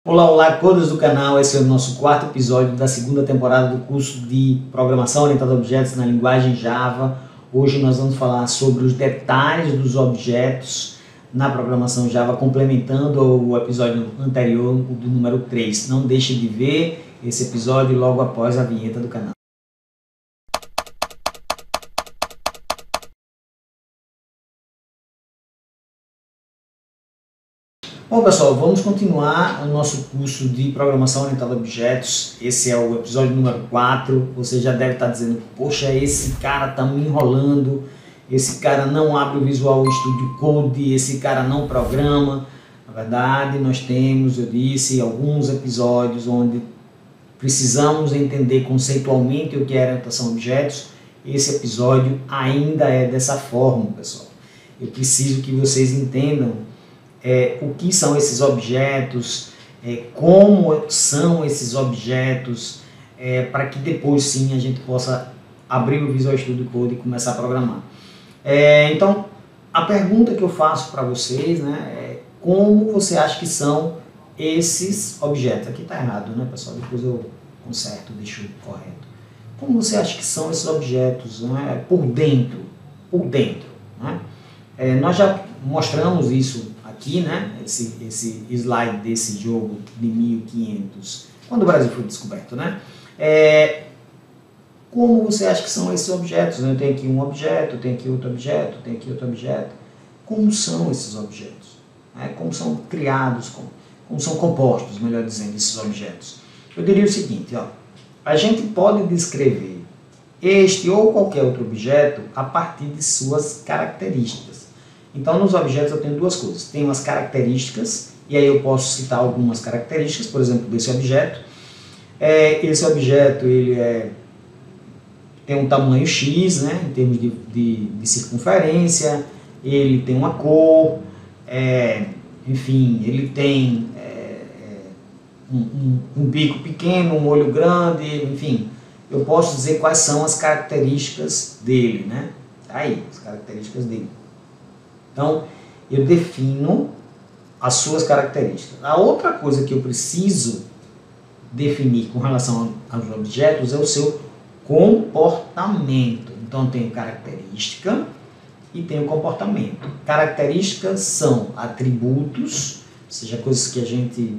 Olá, olá, codas do canal. Esse é o nosso quarto episódio da segunda temporada do curso de Programação Orientada a Objetos na linguagem Java. Hoje nós vamos falar sobre os detalhes dos objetos na programação Java, complementando o episódio anterior, do número 3. Não deixe de ver esse episódio logo após a vinheta do canal. Bom, pessoal, vamos continuar o nosso curso de Programação Orientada a Objetos. Esse é o episódio número 4. Você já deve estar dizendo, poxa, esse cara está me enrolando, esse cara não abre o Visual Studio Code, esse cara não programa. Na verdade, nós temos, eu disse, alguns episódios onde precisamos entender conceitualmente o que é orientação a objetos. Esse episódio ainda é dessa forma, pessoal. Eu preciso que vocês entendam o que são esses objetos, como são esses objetos, para que depois sim a gente possa abrir o Visual Studio Code e começar a programar. Então, a pergunta que eu faço para vocês, né, é como você acha que são esses objetos? Aqui está errado, né, pessoal? Depois eu conserto, deixo correto. Como você acha que são esses objetos, né, por dentro? Né? Nós já mostramos isso aqui, né, esse slide desse jogo de 1500, quando o Brasil foi descoberto, né? Como você acha que são esses objetos? Eu tenho aqui um objeto, tenho aqui outro objeto, tenho aqui outro objeto. Como são esses objetos? Como são criados, como são compostos, melhor dizendo, esses objetos? Eu diria o seguinte, ó, a gente pode descrever este ou qualquer outro objeto a partir de suas características. Então, nos objetos eu tenho duas coisas. Tenho as características, e aí eu posso citar algumas características, por exemplo, desse objeto. Esse objeto ele tem um tamanho X, né, em termos de circunferência, ele tem uma cor, enfim, ele tem um bico pequeno, um olho grande, enfim. Eu posso dizer quais são as características dele, né? Aí, as características dele. Então, eu defino as suas características. A outra coisa que eu preciso definir com relação aos objetos é o seu comportamento. Então, eu tenho característica e tenho comportamento. Características são atributos, ou seja, coisas que a gente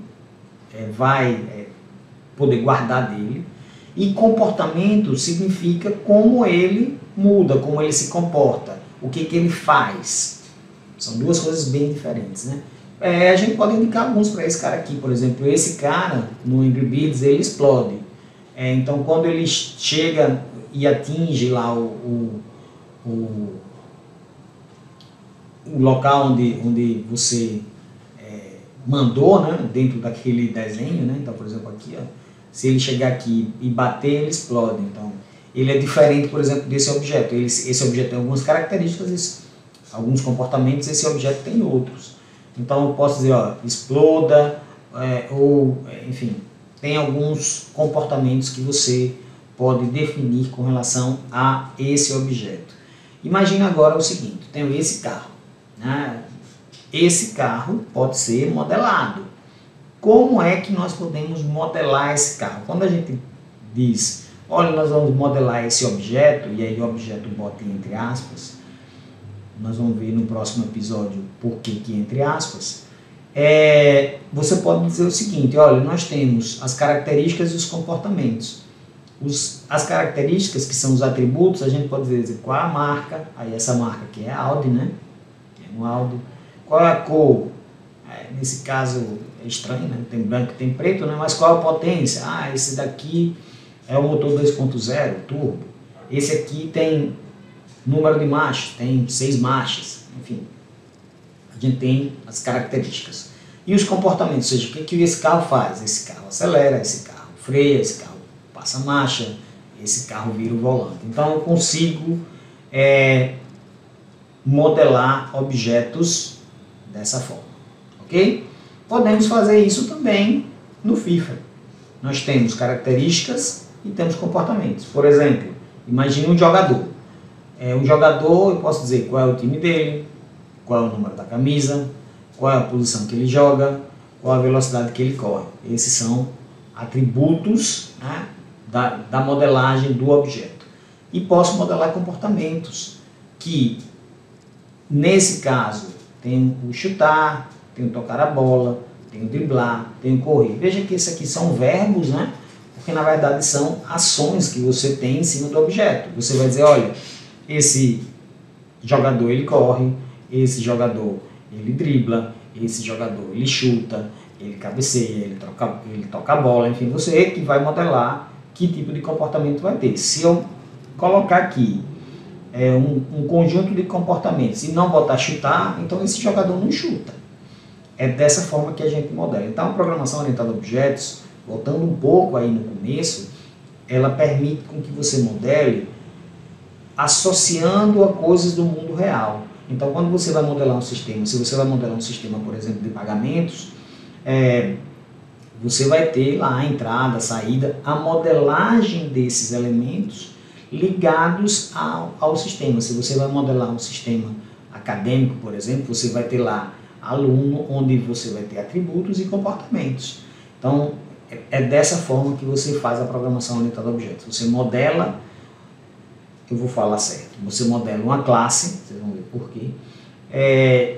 vai poder guardar dele. E comportamento significa como ele muda, como ele se comporta, o que ele faz. São duas coisas bem diferentes, né? A gente pode indicar alguns para esse cara aqui. Por exemplo, esse cara, no Angry Birds, ele explode. Então, quando ele chega e atinge lá o local onde você mandou, né, dentro daquele desenho, né? Então, por exemplo, aqui, ó, se ele chegar aqui e bater, ele explode. Então, ele é diferente, por exemplo, desse objeto. Esse objeto tem algumas características, alguns comportamentos, esse objeto tem outros. Então eu posso dizer, ó, exploda, enfim, tem alguns comportamentos que você pode definir com relação a esse objeto. Imagina agora o seguinte, tenho esse carro, né? Esse carro pode ser modelado. Como é que nós podemos modelar esse carro? Quando a gente diz, olha, nós vamos modelar esse objeto, e aí o objeto bota entre aspas, nós vamos ver no próximo episódio por que entre aspas, você pode dizer o seguinte, olha, nós temos as características e os comportamentos. As características, que são os atributos, a gente pode dizer qual é a marca, aí essa marca aqui é a Audi, né? É um Audi. Qual é a cor? Nesse caso é estranho, né? Tem branco e tem preto, né? Mas qual é a potência? Esse daqui é o motor 2.0, turbo. Esse aqui tem número de marchas, tem 6 marchas, enfim. A gente tem as características. E os comportamentos, ou seja, o que esse carro faz? Esse carro acelera, esse carro freia, esse carro passa marcha, esse carro vira o volante. Então eu consigo modelar objetos dessa forma, ok? Podemos fazer isso também no FIFA. Nós temos características e temos comportamentos. Por exemplo, imagine um jogador. Um jogador, eu posso dizer qual é o time dele, qual é o número da camisa, qual é a posição que ele joga, qual a velocidade que ele corre. Esses são atributos, né, da modelagem do objeto. E posso modelar comportamentos, que nesse caso tem o chutar, tem o tocar a bola, tem o driblar, tem o correr. Veja que isso aqui são verbos, né? Porque na verdade são ações que você tem em cima do objeto. Você vai dizer, olha, esse jogador ele corre, esse jogador ele dribla, esse jogador ele chuta, ele cabeceia, ele toca a bola, enfim, você que vai modelar que tipo de comportamento vai ter. Se eu colocar aqui um conjunto de comportamentos e não botar chutar, então esse jogador não chuta. É dessa forma que a gente modela. Então a programação orientada a objetos, voltando um pouco aí no começo, ela permite com que você modele associando a coisas do mundo real. Então quando você vai modelar um sistema, se você vai modelar um sistema, por exemplo, de pagamentos, você vai ter lá a entrada, a saída, a modelagem desses elementos ligados ao sistema. Se você vai modelar um sistema acadêmico, por exemplo, você vai ter lá aluno, onde você vai ter atributos e comportamentos. Então, é dessa forma que você faz a programação orientada a objetos. Você modela, eu vou falar certo, você modela uma classe, vocês vão ver por quê,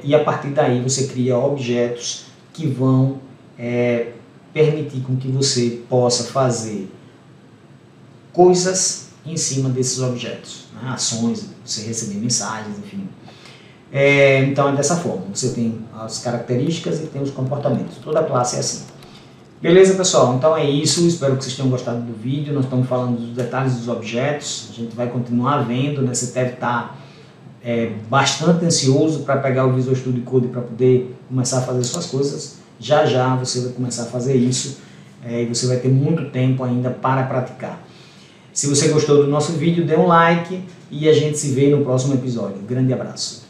e a partir daí você cria objetos que vão permitir com que você possa fazer coisas em cima desses objetos, né? Ações, você receber mensagens, enfim. Então é dessa forma, você tem as características e tem os comportamentos, toda classe é assim. Beleza, pessoal? Então é isso, espero que vocês tenham gostado do vídeo. Nós estamos falando dos detalhes dos objetos, a gente vai continuar vendo, né? Você deve estar bastante ansioso para pegar o Visual Studio Code para poder começar a fazer suas coisas. Já já você vai começar a fazer isso e você vai ter muito tempo ainda para praticar. Se você gostou do nosso vídeo, dê um like e a gente se vê no próximo episódio. Grande abraço!